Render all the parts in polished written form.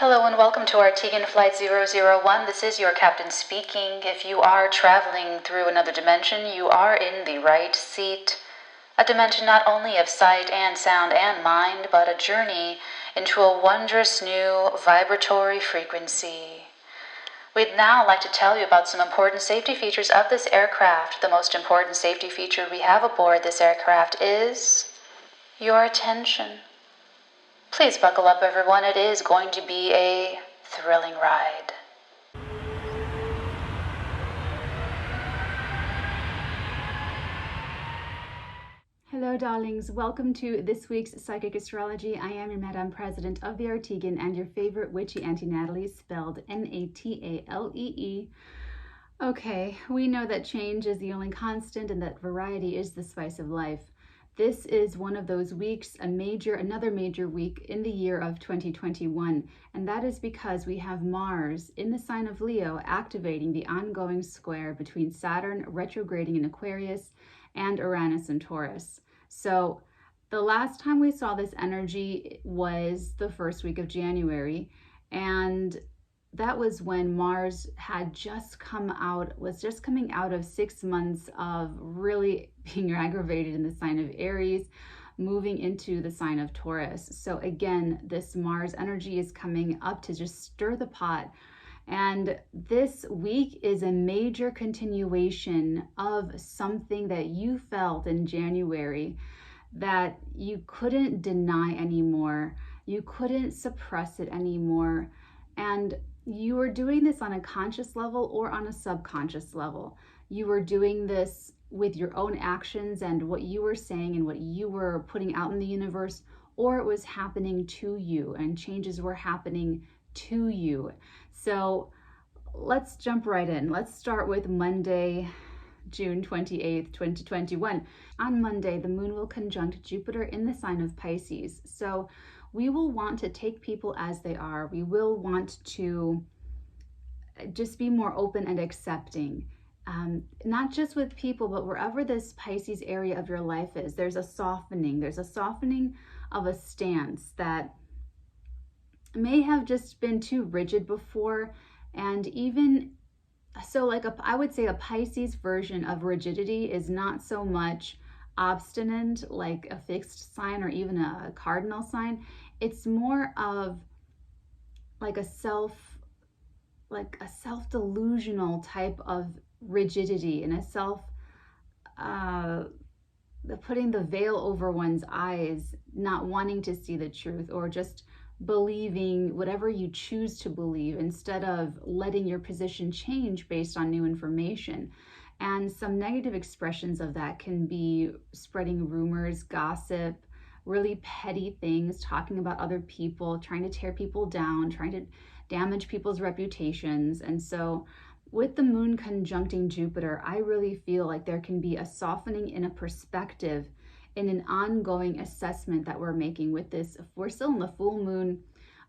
Hello and welcome to TheArteagan Flight 001. This is your captain speaking. If you are traveling through another dimension, you are in the right seat. A dimension not only of sight and sound and mind, but a journey into a wondrous new vibratory frequency. We'd now like to tell you about some important safety features of this aircraft. The most important safety feature we have aboard this aircraft is your attention. Please buckle up, everyone. It is going to be a thrilling ride. Hello, darlings. Welcome to this week's Psychic Astrology. I am your Madam President of TheArteagan and your favorite witchy Auntie Natalie, spelled N-A-T-A-L-E-E. Okay, we know that change is the only constant and that variety is the spice of life. This is one of those weeks, another major week in the year of 2021, and that is because we have Mars in the sign of Leo activating the ongoing square between Saturn retrograding in Aquarius and Uranus in Taurus. So the last time we saw this energy was the first week of January, and that was when Mars had was just coming out of 6 months of really being aggravated in the sign of Aries, moving into the sign of Taurus. So again, this Mars energy is coming up to just stir the pot. And this week is a major continuation of something that you felt in January that you couldn't deny anymore. You couldn't suppress it anymore. And you were doing this on a conscious level or on a subconscious level. You were doing this with your own actions and what you were saying and what you were putting out in the universe, or it was happening to you and changes were happening to you. So let's jump right in. Let's start with Monday, June 28th, 2021. On Monday, the moon will conjunct Jupiter in the sign of Pisces. So we will want to take people as they are. We will want to just be more open and accepting. Not just with people, but wherever this Pisces area of your life is, there's a softening. There's a softening of a stance that may have just been too rigid before. And even so, I would say a Pisces version of rigidity is not so much obstinate like a fixed sign or even a cardinal sign. It's more of like a self-delusional type of rigidity and putting the veil over one's eyes, not wanting to see the truth, or just believing whatever you choose to believe instead of letting your position change based on new information. And some negative expressions of that can be spreading rumors, gossip, really petty things, talking about other people, trying to tear people down, trying to damage people's reputations. And so with the moon conjuncting Jupiter, I really feel like there can be a softening in a perspective in an ongoing assessment that we're making with this. We're still in the full moon.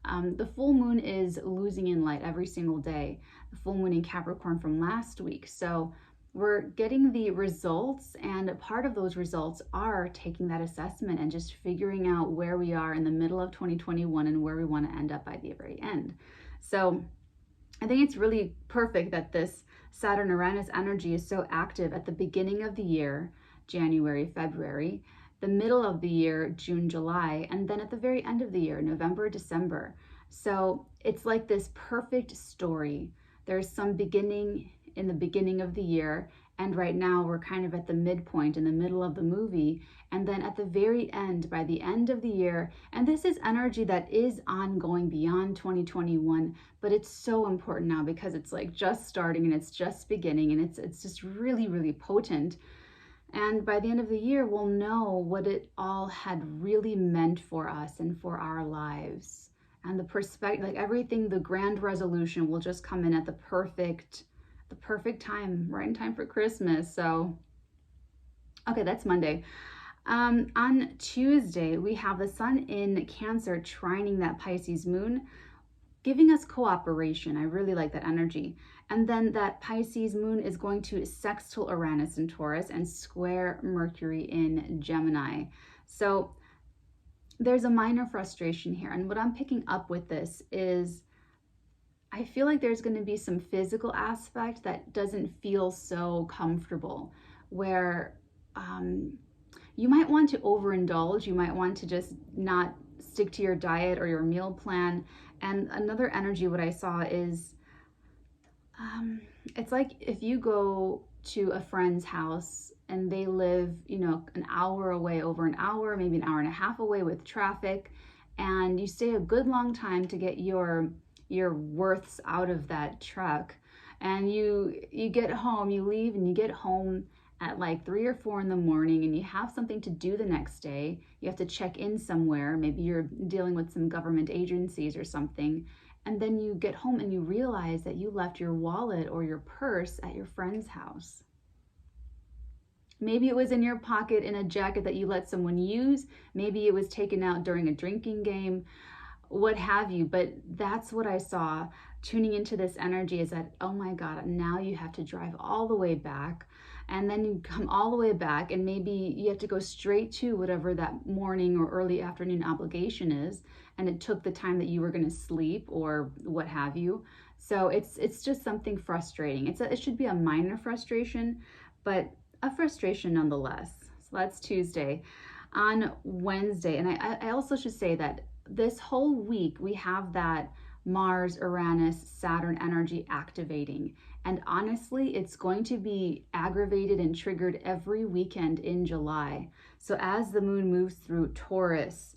The full moon is losing in light every single day. The full moon in Capricorn from last week. So we're getting the results, and part of those results are taking that assessment and just figuring out where we are in the middle of 2021 and where we want to end up by the very end. So I think it's really perfect that this Saturn-Uranus energy is so active at the beginning of the year, January, February, the middle of the year, June, July, and then at the very end of the year, November, December. So it's like this perfect story. There's some beginning in the beginning of the year, and right now we're kind of at the midpoint in the middle of the movie, and then at the very end, by the end of the year, and this is energy that is ongoing beyond 2021, but it's so important now because it's like just starting and it's just beginning, and it's just really, really potent. And by the end of the year, we'll know what it all had really meant for us and for our lives. And the perspective, like everything, the grand resolution will just come in at the perfect time, right in time for Christmas. So, okay, that's Monday. On Tuesday, we have the sun in Cancer trining that Pisces moon, giving us cooperation. I really like that energy. And then that Pisces moon is going to sextile Uranus in Taurus and square Mercury in Gemini. So there's a minor frustration here. And what I'm picking up with this is I feel like there's going to be some physical aspect that doesn't feel so comfortable, where you might want to overindulge. You might want to just not stick to your diet or your meal plan. And another energy, what I saw is it's like if you go to a friend's house and they live, you know, an hour away, over an hour, maybe an hour and a half away with traffic, and you stay a good long time to get your worths out of that truck, and you get home, you leave and you get home at like 3 or 4 in the morning, and you have something to do the next day. You have to check in somewhere, maybe you're dealing with some government agencies or something, and then you get home and you realize that you left your wallet or your purse at your friend's house. Maybe it was in your pocket in a jacket that you let someone use. Maybe it was taken out during a drinking game, what have you. But that's what I saw tuning into this energy, is that, oh my God, now you have to drive all the way back. And then you come all the way back, and maybe you have to go straight to whatever that morning or early afternoon obligation is. And it took the time that you were going to sleep or what have you. So it's just something frustrating. It should be a minor frustration, but a frustration nonetheless. So that's Tuesday. On Wednesday, and I also should say that this whole week we have that Mars, Uranus, Saturn energy activating. And honestly, it's going to be aggravated and triggered every weekend in July. So as the moon moves through Taurus,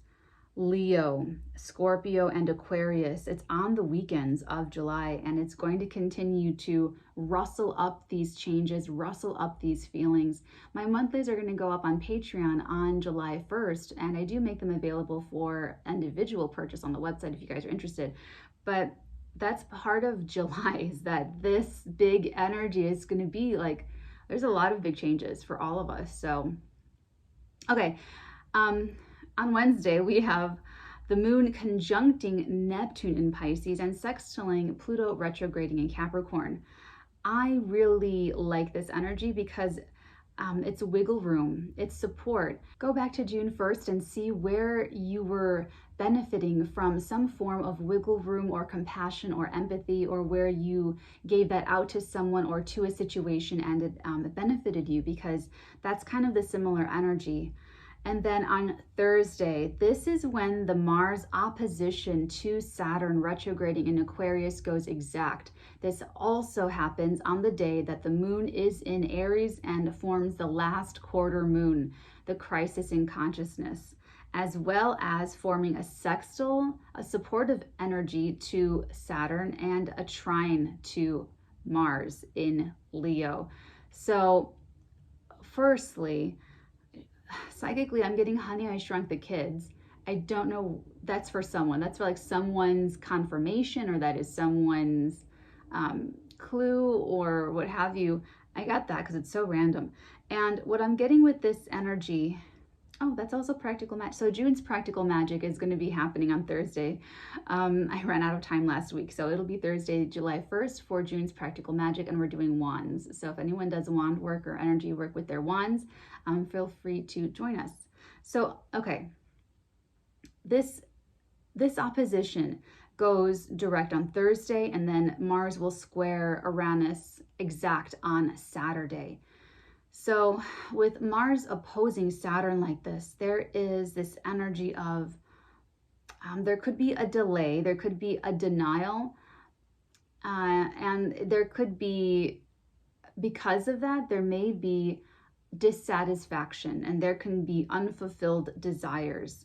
Leo, Scorpio, and Aquarius, it's on the weekends of July, and it's going to continue to rustle up these changes, rustle up these feelings. My monthlies are going to go up on Patreon on July 1st, and I do make them available for individual purchase on the website if you guys are interested. But that's part of July, is that this big energy is going to be like, there's a lot of big changes for all of us. So, okay. On Wednesday, we have the moon conjuncting Neptune in Pisces and sextiling Pluto retrograding in Capricorn. I really like this energy because it's wiggle room, it's support. Go back to June 1st and see where you were benefiting from some form of wiggle room or compassion or empathy, or where you gave that out to someone or to a situation and it benefited you, because that's kind of the similar energy. And then on Thursday, this is when the Mars opposition to Saturn retrograding in Aquarius goes exact. This also happens on the day that the moon is in Aries and forms the last quarter moon, the crisis in consciousness, as well as forming a sextile, a supportive energy to Saturn, and a trine to Mars in Leo. So firstly, psychically, I'm getting Honey, I Shrunk the Kids. I don't know, that's for someone. That's for like someone's confirmation, or that is someone's clue or what have you. I got that because it's so random. And what I'm getting with this energy, oh, that's also practical magic. So June's practical magic is going to be happening on Thursday. I ran out of time last week, so it'll be Thursday, July 1st for June's practical magic, and we're doing wands. So if anyone does wand work or energy work with their wands, feel free to join us. So, okay, this opposition goes direct on Thursday, and then Mars will square Uranus exact on Saturday. So with Mars opposing Saturn like this, there is this energy of, there could be a delay, there could be a denial, and there could be, because of that, there may be dissatisfaction, and there can be unfulfilled desires.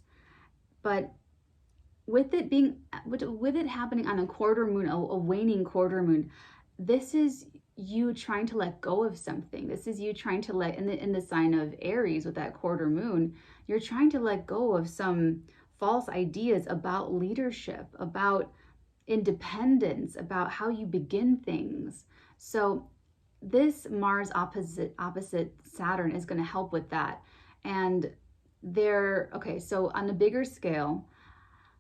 But with it happening on a quarter moon, a waning quarter moon, this is you trying to let go of something. This is you trying to let, in the sign of Aries with that quarter moon, you're trying to let go of some false ideas about leadership, about independence, about how you begin things. So this Mars opposite Saturn is going to help with that. And okay, so on a bigger scale,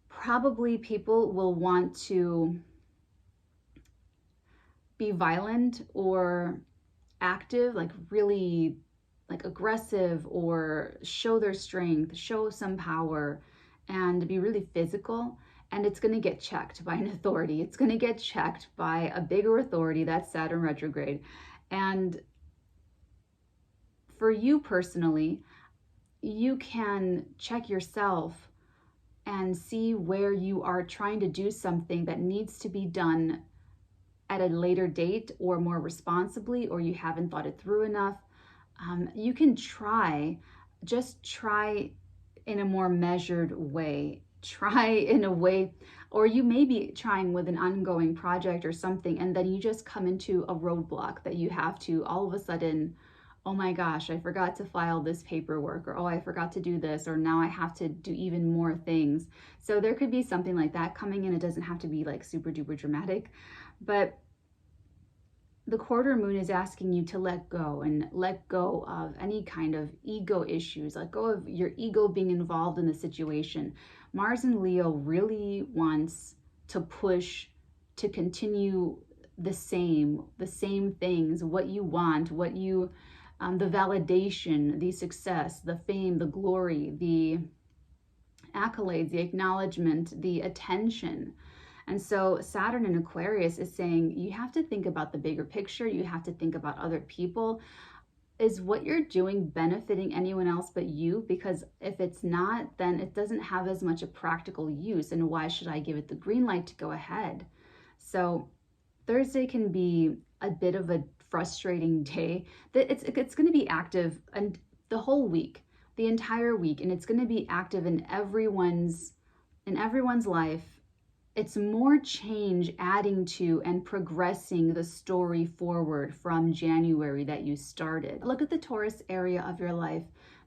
probably people will want to be violent or active, like really like aggressive, or show their strength, show some power. and be really physical. And it's going to get checked by an authority. It's going to get checked by a bigger authority. That's Saturn retrograde. And for you personally, you can check yourself and see where you are trying to do something that needs to be done at a later date or more responsibly, or you haven't thought it through enough. You can just try in a more measured way. Try in a way, or you may be trying with an ongoing project or something, and then you just come into a roadblock that you have to all of a sudden, oh my gosh, I forgot to file this paperwork, or oh, I forgot to do this, or now I have to do even more things. So there could be something like that coming in. It doesn't have to be like super duper dramatic, but the quarter moon is asking you to let go of any kind of ego issues, let go of your ego being involved in the situation. Mars in Leo really wants to push to continue the same things, what you want, the validation, the success, the fame, the glory, the accolades, the acknowledgement, the attention. And so Saturn in Aquarius is saying you have to think about the bigger picture. You have to think about other people. Is what you're doing benefiting anyone else but you? Because if it's not, then it doesn't have as much a practical use. And why should I give it the green light to go ahead? So Thursday can be a bit of a frustrating day. It's going to be active and the whole week, the entire week, and it's going to be active in everyone's life. It's more change adding to and progressing the story forward from January that you started. Look at the Taurus area of your life.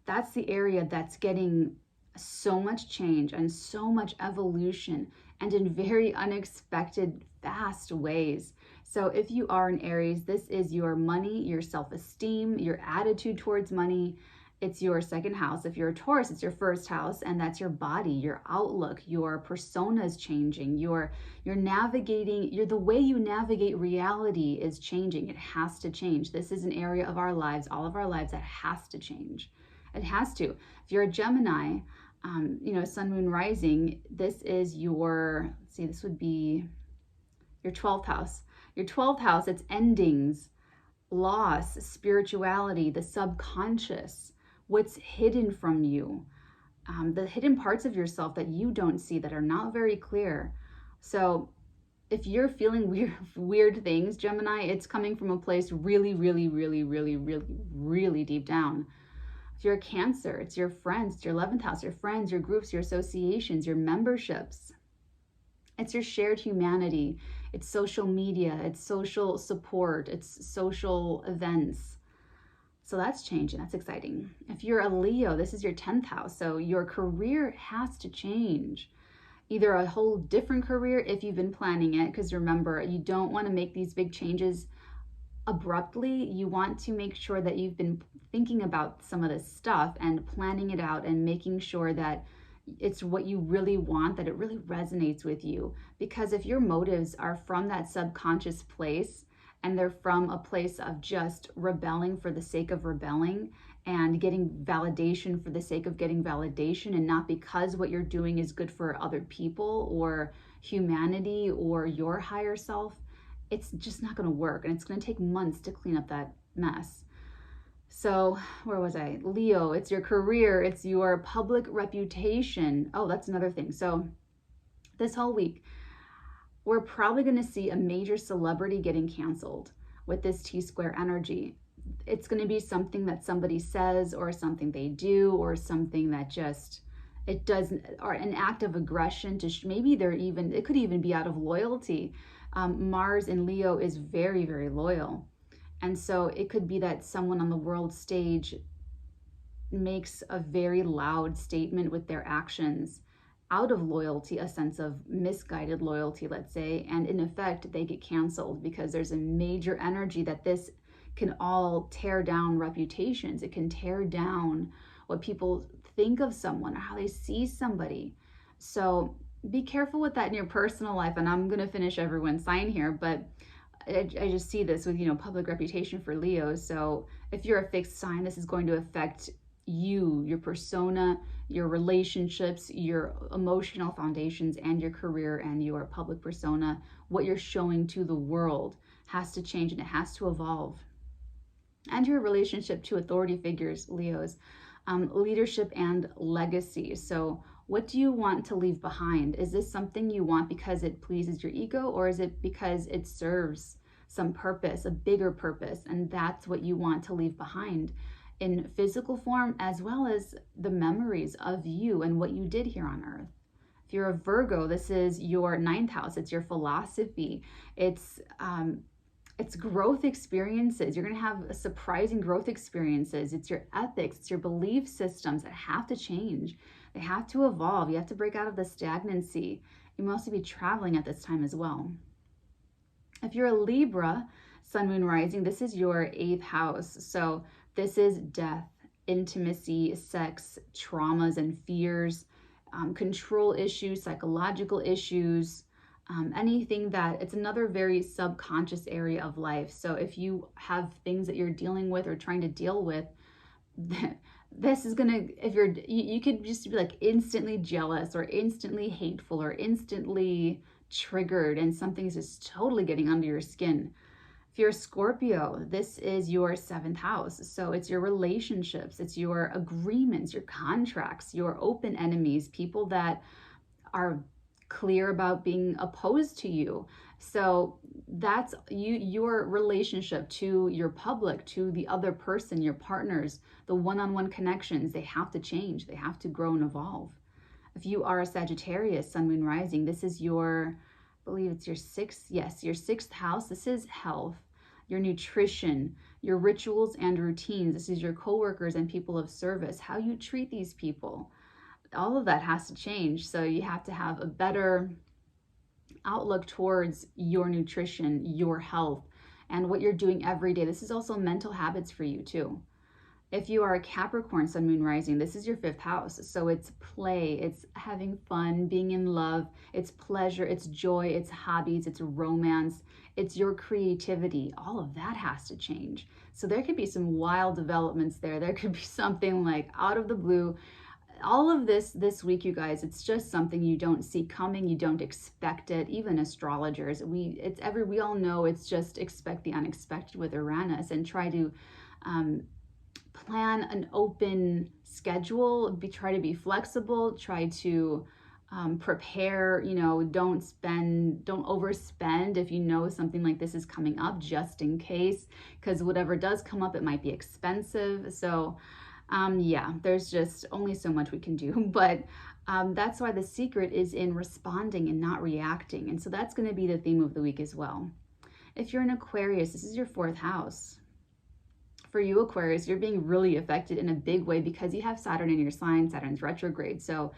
That's the area that's getting so much change and so much evolution, and in very unexpected, fast ways. So if you are an Aries, this is your money, your self-esteem, your attitude towards money. It's your second house. If you're a Taurus, it's your first house, and that's your body, your outlook, your persona is changing. You're navigating, the way you navigate reality is changing. It has to change. This is an area of our lives, all of our lives, that has to change. It has to. If you're a Gemini, Sun, Moon, Rising, this is this would be your 12th house. Your 12th house, it's endings, loss, spirituality, the subconscious, what's hidden from you, the hidden parts of yourself that you don't see, that are not very clear. So if you're feeling weird things, Gemini, it's coming from a place really, really, really, really, really, really deep down. If you're a Cancer, it's your friends, it's your 11th house, your friends, your groups, your associations, your memberships. It's your shared humanity. It's social media, it's social support, it's social events. So that's changing, that's exciting. If you're a Leo, this is your 10th house. So your career has to change. Either a whole different career if you've been planning it, because remember, you don't want to make these big changes abruptly. You want to make sure that you've been thinking about some of this stuff and planning it out and making sure that it's what you really want, that it really resonates with you. Because if your motives are from that subconscious place and they're from a place of just rebelling for the sake of rebelling and getting validation for the sake of getting validation, and not because what you're doing is good for other people or humanity or your higher self, it's just not going to work, and it's going to take months to clean up that mess. So where was I? Leo, it's your career, it's your public reputation. Oh, that's another thing. So this whole week, we're probably going to see a major celebrity getting canceled with this T-square energy. It's going to be something that somebody says, or something they do, or something that just, it doesn't, or an act of aggression to, maybe it could even be out of loyalty. Mars in Leo is very, very loyal. And so it could be that someone on the world stage makes a very loud statement with their actions out of loyalty, a sense of misguided loyalty, let's say, and in effect, they get canceled because there's a major energy that this can all tear down reputations. It can tear down what people think of someone or how they see somebody. So be careful with that in your personal life. And I'm going to finish everyone's sign here, but I just see this with, public reputation for Leo. So if you're a fixed sign, this is going to affect you, your persona, your relationships, your emotional foundations, and your career and your public persona, what you're showing to the world has to change and it has to evolve. And your relationship to authority figures, Leos, leadership and legacy. So, what do you want to leave behind? Is this something you want because it pleases your ego, or is it because it serves some purpose, a bigger purpose, and that's what you want to leave behind in physical form, as well as the memories of you and what you did here on earth? If you're a Virgo, this is your ninth house. It's your philosophy. It's growth experiences. You're going to have surprising growth experiences. It's your ethics, it's your belief systems that have to change. They have to evolve. You have to break out of the stagnancy. You must be traveling at this time as well. If you're a Libra, Sun, Moon, Rising, this is your eighth house. So this is death, intimacy, sex, traumas and fears, control issues, psychological issues, anything that it's another very subconscious area of life. So if you have things that you're dealing with or trying to deal with, this is gonna, if you're, you could just be like instantly jealous or instantly hateful or instantly triggered, and something's just totally getting under your skin. If you're a Scorpio, this is your seventh house. So it's your relationships, it's your agreements, your contracts, your open enemies, people that are clear about being opposed to you. So that's your relationship to your public, to the other person, your partners, the one-on-one connections, they have to change. They have to grow and evolve. If you are a Sagittarius, Sun, Moon, Rising, this is your, I believe it's your sixth, yes, your sixth house. This is health, your nutrition, your rituals and routines. This is your coworkers and people of service, how you treat these people. All of that has to change. So you have to have a better outlook towards your nutrition, your health, and what you're doing every day. This is also mental habits for you too. If you are a Capricorn, Sun, Moon, Rising, this is your fifth house. So it's play, it's having fun, being in love, it's pleasure, it's joy, it's hobbies, it's romance, it's your creativity. All of that has to change. So there could be some wild developments there. There could be something like out of the blue. All of this week, you guys, it's just something you don't see coming. You don't expect it. Even astrologers, we all know it's just expect the unexpected with Uranus and try to plan an open schedule, try to be flexible, try to prepare, don't overspend if you know something like this is coming up, just in case, because whatever does come up, it might be expensive. So yeah, there's just only so much we can do, but that's why the secret is in responding and not reacting. And so that's going to be the theme of the week as well. If you're an Aquarius, this is your fourth house. For you, Aquarius, you're being really affected in a big way because you have Saturn in your sign. Saturn's retrograde. So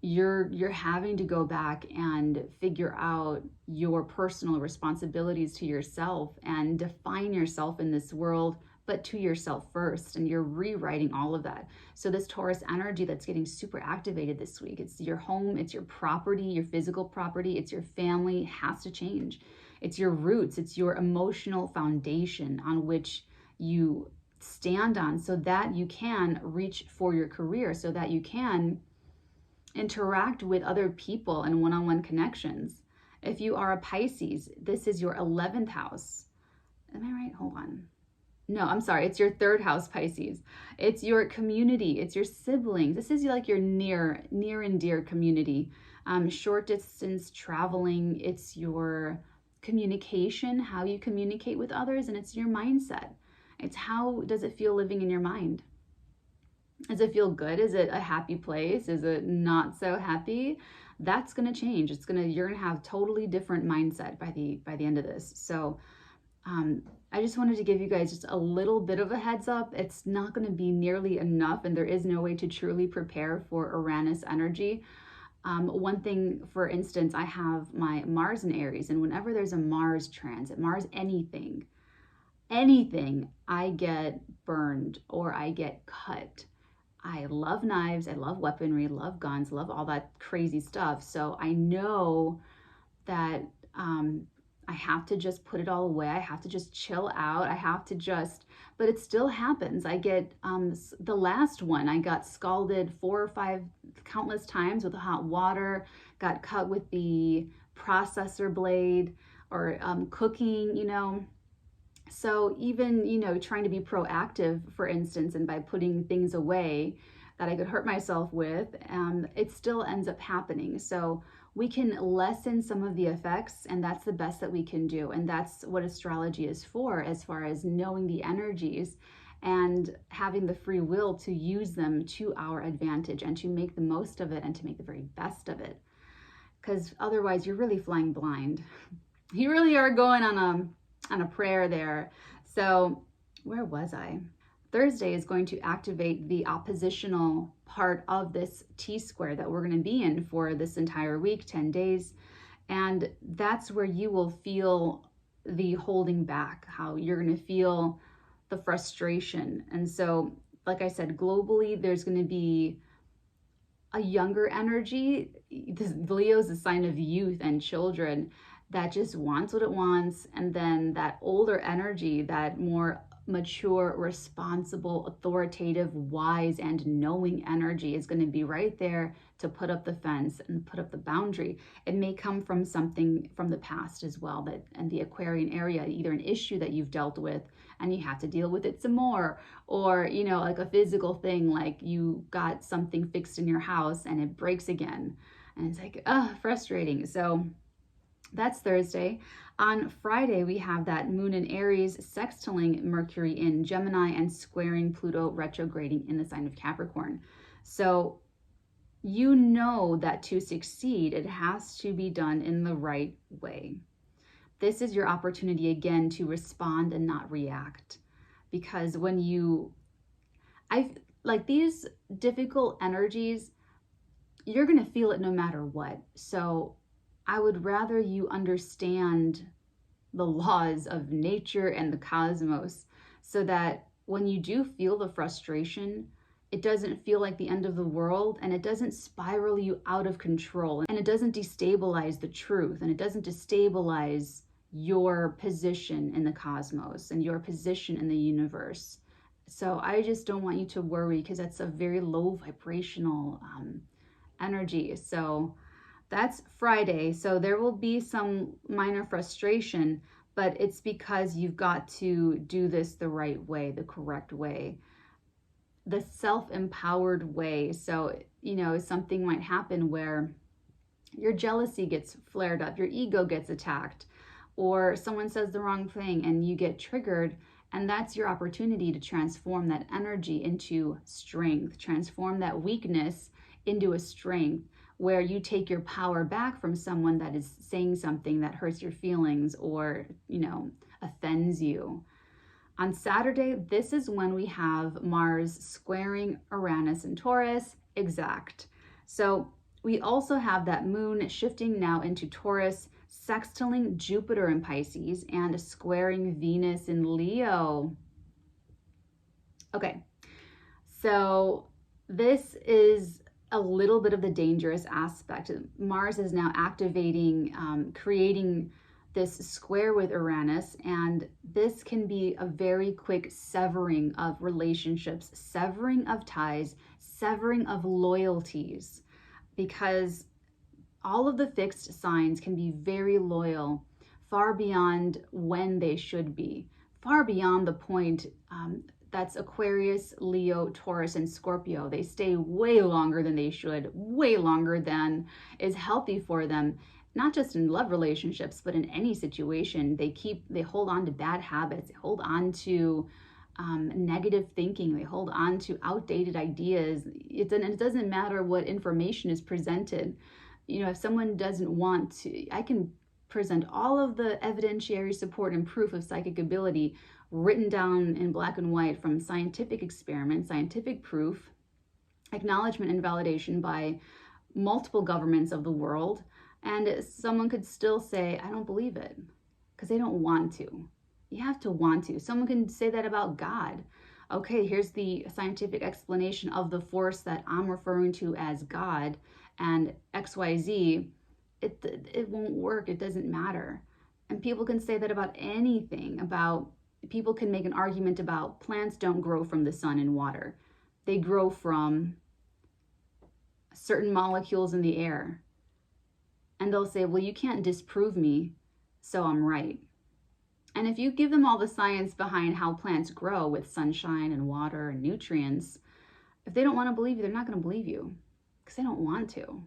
you're having to go back and figure out your personal responsibilities to yourself and define yourself in this world, but to yourself first. And you're rewriting all of that. So this Taurus energy that's getting super activated this week, it's your home, it's your property, your physical property, it's your family, has to change. It's your roots, it's your emotional foundation on which you stand on, so that you can reach for your career, so that you can interact with other people and one-on-one connections. If you are a Pisces, this is your 11th house. Am I right? Hold on. No, I'm sorry. It's your third house, Pisces. It's your community. It's your siblings. This is like your near and dear community. Short distance traveling. It's your communication, how you communicate with others, and it's your mindset. It's how does it feel living in your mind? Does it feel good? Is it a happy place? Is it not so happy? That's going to change. You're going to have totally different mindset by the end of this. So I just wanted to give you guys just a little bit of a heads up. It's not going to be nearly enough, and there is no way to truly prepare for Uranus energy. One thing, for instance, I have my Mars in Aries, and whenever there's a Mars transit, Mars anything, I get burned or I get cut. I love knives, I love weaponry, love guns, love all that crazy stuff. So I know that I have to just put it all away. I have to just chill out. I have to just, but it still happens. I get, the last one, I got scalded 4 or 5 countless times with the hot water, got cut with the processor blade, or cooking, you know. So even, you know, trying to be proactive, for instance, and by putting things away that I could hurt myself with, it still ends up happening. So we can lessen some of the effects, and that's the best that we can do. And that's what astrology is for, as far as knowing the energies and having the free will to use them to our advantage and to make the most of it and to make the very best of it. Because otherwise you're really flying blind. You really are going on a prayer there. So where was I? Thursday is going to activate the oppositional part of this T-square that we're going to be in for this entire week, 10 days. And that's where you will feel the holding back, how you're going to feel the frustration. And so, like I said, globally, there's going to be a younger energy. Leo is a sign of youth and children that just wants what it wants. And then that older energy, that more mature, responsible, authoritative, wise, and knowing energy is going to be right there to put up the fence and put up the boundary. It may come from something from the past as well, that and the Aquarian area, either an issue that you've dealt with and you have to deal with it some more, or, you know, like a physical thing, like you got something fixed in your house and it breaks again. And it's like, frustrating. So that's Thursday. On Friday, we have that Moon in Aries sextiling Mercury in Gemini and squaring Pluto retrograding in the sign of Capricorn. So you know that to succeed, it has to be done in the right way. This is your opportunity again to respond and not react. Because when like these difficult energies, you're going to feel it no matter what. So I would rather you understand the laws of nature and the cosmos, so that when you do feel the frustration, it doesn't feel like the end of the world, and it doesn't spiral you out of control, and it doesn't destabilize the truth, and it doesn't destabilize your position in the cosmos and your position in the universe. So I just don't want you to worry, because that's a very low vibrational energy. So that's Friday. So there will be some minor frustration, but it's because you've got to do this the right way, the correct way, the self-empowered way. So, you know, something might happen where your jealousy gets flared up, your ego gets attacked, or someone says the wrong thing and you get triggered. And that's your opportunity to transform that energy into strength, transform that weakness into a strength, where you take your power back from someone that is saying something that hurts your feelings or, you know, offends you. On Saturday, this is when we have Mars squaring Uranus in Taurus, exact. So we also have that moon shifting now into Taurus, sextiling Jupiter in Pisces, and squaring Venus in Leo. Okay, so this is a little bit of the dangerous aspect. Mars is now activating, creating this square with Uranus, and this can be a very quick severing of relationships, severing of ties, severing of loyalties, because all of the fixed signs can be very loyal, far beyond when they should be, far beyond the point. That's Aquarius, Leo, Taurus, and Scorpio. They stay way longer than they should, way longer than is healthy for them, not just in love relationships, but in any situation. They hold on to bad habits, they hold on to negative thinking, they hold on to outdated ideas. It doesn't matter what information is presented. You know, if someone doesn't want to, I can present all of the evidentiary support and proof of psychic ability written down in black and white from scientific experiments, scientific proof, acknowledgement and validation by multiple governments of the world. And someone could still say, I don't believe it, because they don't want to. You have to want to. Someone can say that about God. Okay, here's the scientific explanation of the force that I'm referring to as God, and XYZ. It won't work. It doesn't matter. And people can say that about anything. People can make an argument about plants don't grow from the sun and water. They grow from certain molecules in the air. And they'll say, well, you can't disprove me, so I'm right. And if you give them all the science behind how plants grow with sunshine and water and nutrients, if they don't want to believe you, they're not going to believe you because they don't want to.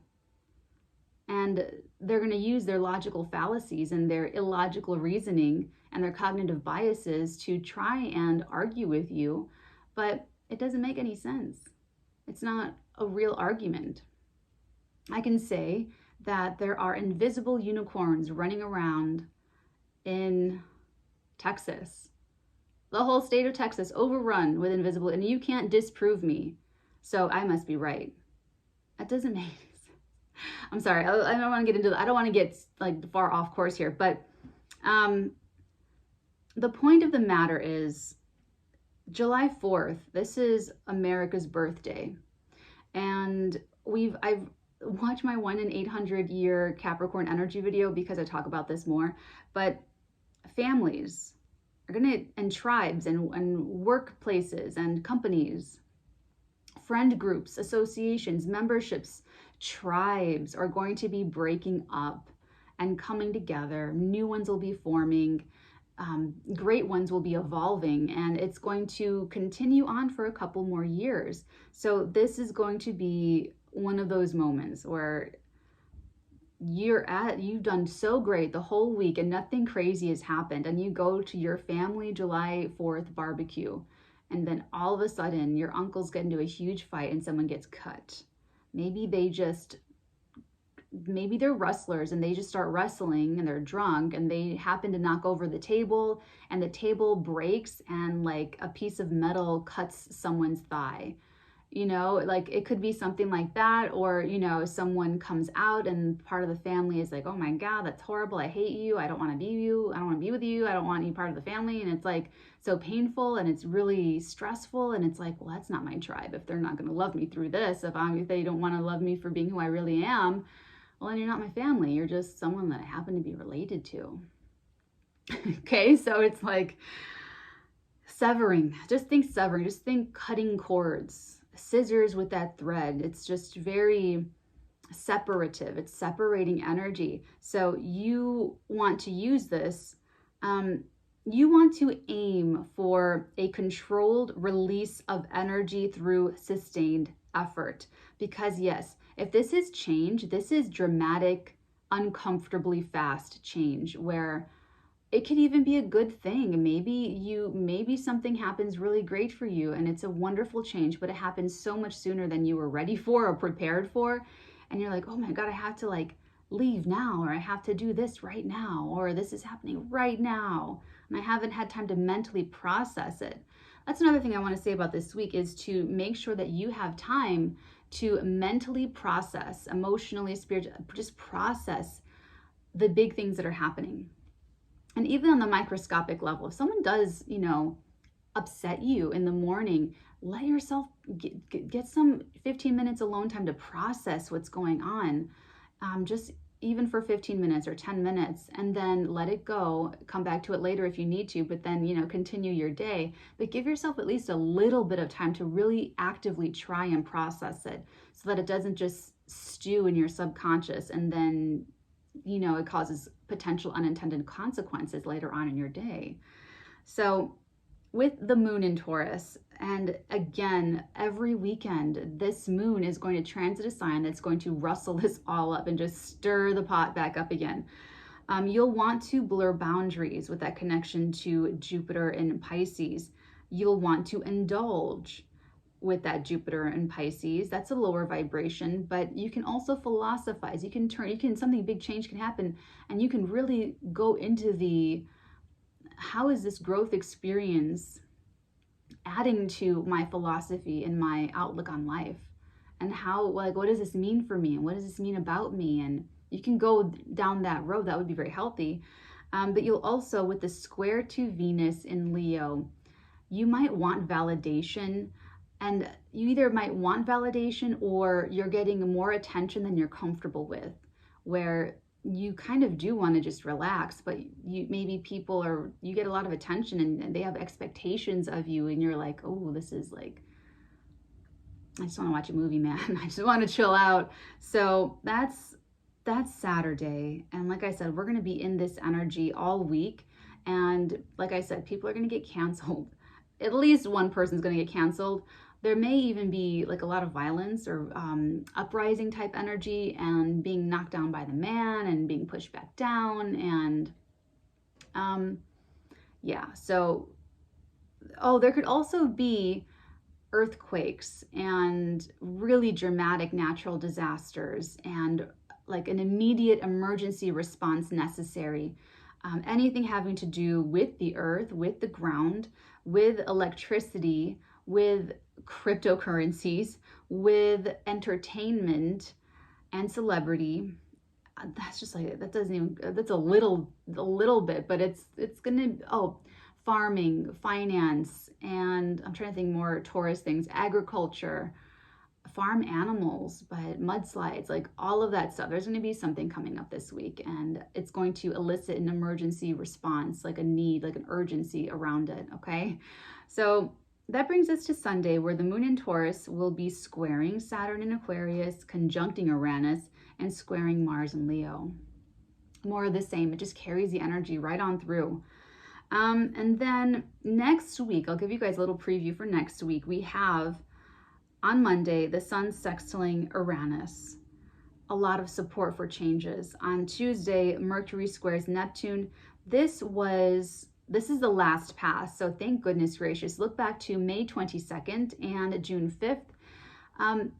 And they're going to use their logical fallacies and their illogical reasoning and their cognitive biases to try and argue with you, but it doesn't make any sense. It's not a real argument. I can say that there are invisible unicorns running around in Texas, the whole state of Texas overrun with invisible, and you can't disprove me, so I must be right. That doesn't make sense. I'm sorry, I don't want to get into I don't want to get like far off course here, but the point of the matter is July 4th, this is America's birthday, and I've watched my 1 in 800 year Capricorn energy video because I talk about this more, but families are and tribes and workplaces and companies, friend groups, associations, memberships, tribes are going to be breaking up and coming together. New ones will be forming. Great ones will be evolving, and it's going to continue on for a couple more years. So this is going to be one of those moments where you've done so great the whole week and nothing crazy has happened, and you go to your family July 4th barbecue, and then all of a sudden your uncles get into a huge fight and someone gets cut. Maybe they're wrestlers and they just start wrestling and they're drunk and they happen to knock over the table and the table breaks and like a piece of metal cuts someone's thigh. You know, like it could be something like that, or, you know, someone comes out and part of the family is like, oh my God, that's horrible. I hate you. I don't want to be you. I don't want to be with you. I don't want any part of the family. And it's like so painful and it's really stressful. And it's like, well, that's not my tribe. If they're not going to love me through this, if they don't want to love me for being who I really am, well, then you're not my family. You're just someone that I happen to be related to. Okay. So it's like severing, just think cutting cords. Scissors with that thread. It's just very separative. It's separating energy. So you want to use this. You want to aim for a controlled release of energy through sustained effort. Because yes, if this is change, this is dramatic, uncomfortably fast change where it could even be a good thing. Maybe something happens really great for you and it's a wonderful change, but it happens so much sooner than you were ready for or prepared for. And you're like, oh my God, I have to like leave now, or I have to do this right now, or this is happening right now. And I haven't had time to mentally process it. That's another thing I want to say about this week is to make sure that you have time to mentally process, emotionally, spiritually, just process the big things that are happening. And even on the microscopic level, if someone does, you know, upset you in the morning, let yourself get some 15 minutes alone time to process what's going on. Just even for 15 minutes or 10 minutes, and then let it go, come back to it later if you need to, but then, you know, continue your day. But give yourself at least a little bit of time to really actively try and process it so that it doesn't just stew in your subconscious and then, you know, it causes potential unintended consequences later on in your day. So with the moon in Taurus, and again, every weekend, this moon is going to transit a sign that's going to rustle this all up and just stir the pot back up again. You'll want to blur boundaries with that connection to Jupiter in Pisces. You'll want to indulge with that Jupiter and Pisces. That's a lower vibration, but you can also philosophize. Something big change can happen, and you can really go into how is this growth experience adding to my philosophy and my outlook on life, and what does this mean for me, and what does this mean about me? And you can go down that road. That would be very healthy. But you'll also, with the square to Venus in Leo, you might want validation. And you either might want validation or you're getting more attention than you're comfortable with, where you kind of do want to just relax, but maybe people you get a lot of attention and they have expectations of you, and you're like, oh, this is like, I just want to watch a movie, man. I just want to chill out. So that's Saturday. And like I said, we're going to be in this energy all week. And like I said, people are going to get canceled. At least one person's going to get canceled. There may even be like a lot of violence or uprising type energy and being knocked down by the man and being pushed back down. And yeah, so, oh, there could also be earthquakes and really dramatic natural disasters and like an immediate emergency response necessary. Anything having to do with the earth, with the ground, with electricity, with cryptocurrencies, with entertainment and celebrity. That's just like, that doesn't even, that's a little bit, but it's gonna, farming, finance, and I'm trying to think more tourist things, agriculture, farm animals, but mudslides, like all of that stuff. There's going to be something coming up this week, and it's going to elicit an emergency response, like a need, like an urgency around it. Okay. So that brings us to Sunday, where the moon in Taurus will be squaring Saturn in Aquarius, conjuncting Uranus, and squaring Mars in Leo. More of the same. It just carries the energy right on through. And then next week, I'll give you guys a little preview for next week. We have on Monday, the sun sextiling Uranus. A lot of support for changes. On Tuesday, Mercury squares Neptune. This is the last pass, so thank goodness gracious. Look back to May 22nd and June 5th.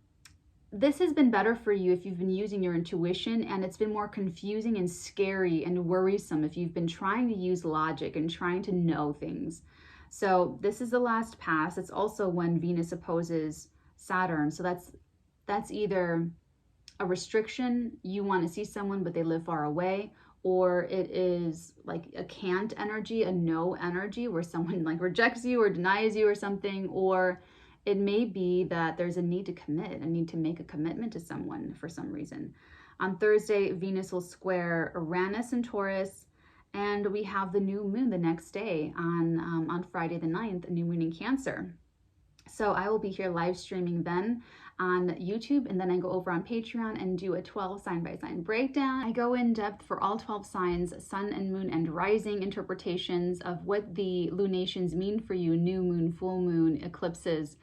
This has been better for you if you've been using your intuition, and it's been more confusing and scary and worrisome if you've been trying to use logic and trying to know things. So this is the last pass. It's also when Venus opposes Saturn. So that's either a restriction, you want to see someone but they live far away, or it is like a can't energy, a no energy, where someone like rejects you or denies you or something, or it may be that there's a need to commit, a need to make a commitment to someone for some reason. On Thursday, Venus will square Uranus in Taurus, and we have the new moon the next day on Friday the 9th, a new moon in Cancer. So I will be here live streaming then on YouTube, and then I go over on Patreon and do a 12 sign by sign breakdown. I go in depth for all 12 signs, sun and moon and rising interpretations of what the lunations mean for you, new moon, full moon, eclipses.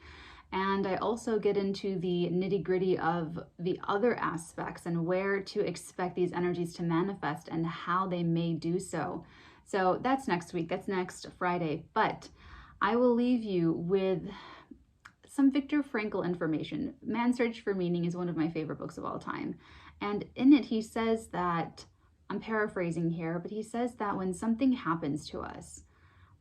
And I also get into the nitty gritty of the other aspects and where to expect these energies to manifest and how they may do so. So that's next week, that's next Friday. But I will leave you with some Viktor Frankl information. Man's Search for Meaning is one of my favorite books of all time. And in it, he says that, I'm paraphrasing here, but he says that when something happens to us,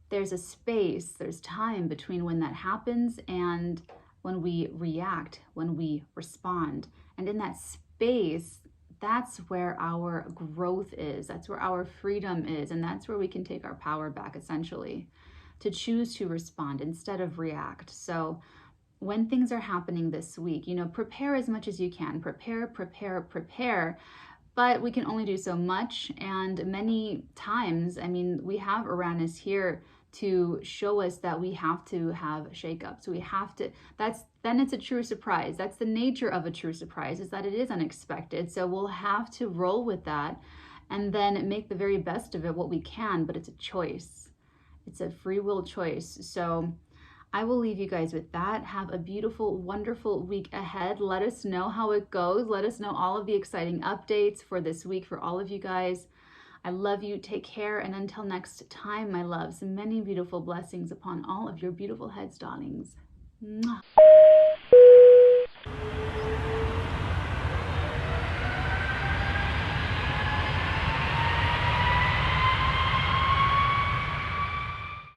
there's a space, there's time between when that happens and when we react, when we respond. And in that space, that's where our growth is, that's where our freedom is, and that's where we can take our power back, essentially, to choose to respond instead of react. So when things are happening this week, prepare as much as you can. Prepare. But we can only do so much. And many times, we have Uranus here to show us that we have to have shakeups. We have to, then it's a true surprise. That's the nature of a true surprise, is that it is unexpected. So we'll have to roll with that and then make the very best of it, what we can, but it's a choice. It's a free will choice. So I will leave you guys with that. Have a beautiful, wonderful week ahead. Let us know how it goes. Let us know all of the exciting updates for this week for all of you guys. I love you. Take care. And until next time, my loves, many beautiful blessings upon all of your beautiful heads, darlings. Mwah.